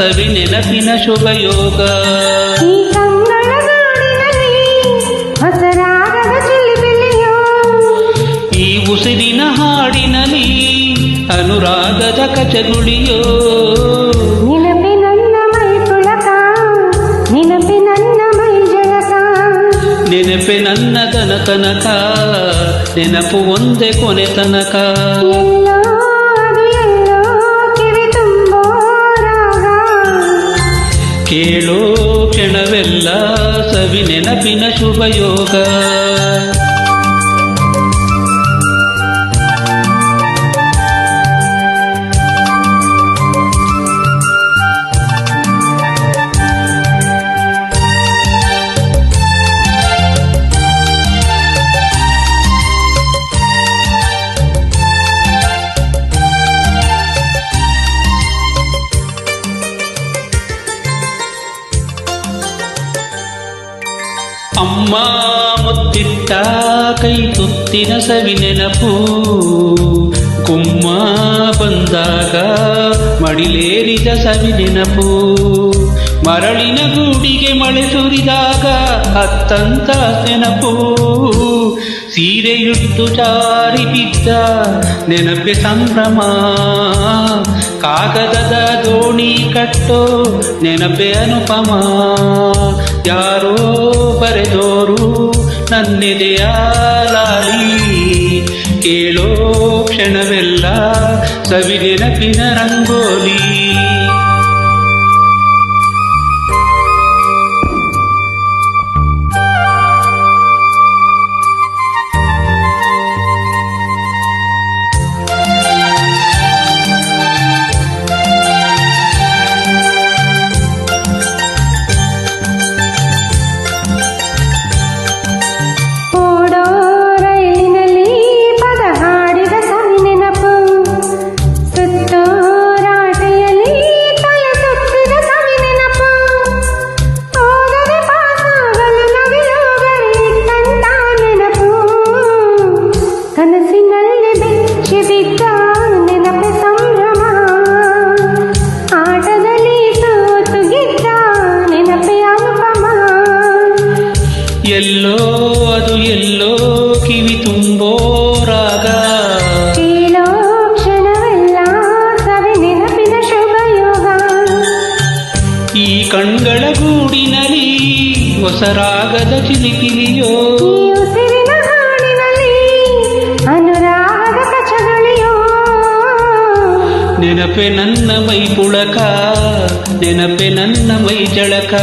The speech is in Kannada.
ಸವಿ ನೆನಪಿನ ಶುಭ ಯೋಗ. ಈ ಕಂಗಳನಾಡಿನಲ್ಲಿ ಹೊಸರಾಗದ ಚಿಲಿಪಿಲಿಯೋ, ಈ ಉಸಿರಿನ ಹಾಡಿನಲ್ಲಿ ಅನುರಾಗದ ಕಚಗುಳಿಯೋ. ನೆನಪೆ ನನ್ನ ಮೈ ಪುಳಕ, ನೆನಪೆ ನನ್ನ ಮೈ ಜಳಕ, ನೆನಪೆ ನನ್ನ ತನಕ, ನೆನಪು ಒಂದೇ ಕೊನೆ ತನಕ. ಎಲ್ಲೋ ಅದು ಎಲ್ಲೋ ಕಿವಿ ತುಂಬೋ ರಾಗ, ಕೇಳೋ ಕ್ಷಣವೆಲ್ಲ ಸವಿ ನೆನಪಿನ ಶುಭ ಯೋಗ. ಅಮ್ಮ ಮುತ್ತಿಟ್ಟ ಕೈ ತುತ್ತಿನ ಸವಿ ನೆನಪು, ಗುಮ್ಮ ಬಂದಾಗ ಮಡಿಲೇರಿದ ಸವಿ ನೆನಪು. ಮರಳಿನ ಗೂಡಿಗೆ ಮಳೆ ಸುರಿದಾಗ ಅತ್ತಂತ ನೆನಪು. ಸೀರೆಯುಟ್ಟು ಜಾರಿ ಬಿದ್ದ ನೆನಪೆ ಸಂಭ್ರಮ. ಕಾಗದದ ದೋಣಿ ಕಟ್ಟೋ ನೆನಪೆ ಅನುಪಮ. ಯಾರೋ ಬರೆದೋರು ನನ್ನೆದೆಯ ಲಾಲಿ, ಕೇಳೋ ಕ್ಷಣವೆಲ್ಲ ಸವಿ ನೆನಪಿನ ರಂಗೋಲಿ. ಕನಸಿನಲ್ಲಿ ಬೆಚ್ಚಿಬಿದ್ದ ನೆನಪೆ ಸಂಭ್ರಮ, ಆಟದಲ್ಲಿ ಸೋತು ಗೆದ್ದ ನೆನಪೆ ಅನುಪಮ. ಎಲ್ಲೋ ಅದು ಎಲ್ಲೋ ಕಿವಿ ತುಂಬೋ ರಾಗ, ಕೇಳೋ ಕ್ಷಣವೆಲ್ಲ ಸವಿ ನೆನಪಿನ ಶುಭ ಯೋಗ. ಈ ಕಣ್ಗಳ ಗೂಡಿನಲ್ಲಿ ಹೊಸ ರಾಗದ ಚಿಲಿಪಿಲಿಯೋ. ಈ ಉಸಿರಿನ ಹಾಡಿನಲ್ಲಿ ಅನುರಾಗದ ಕಚಗಳಿಯೋ. ನೆನಪೆ ನನ್ನ ಮೈ ಪುಳಕ, ನೆನಪೆ ನನ್ನ ಮೈ ಜಳಕ.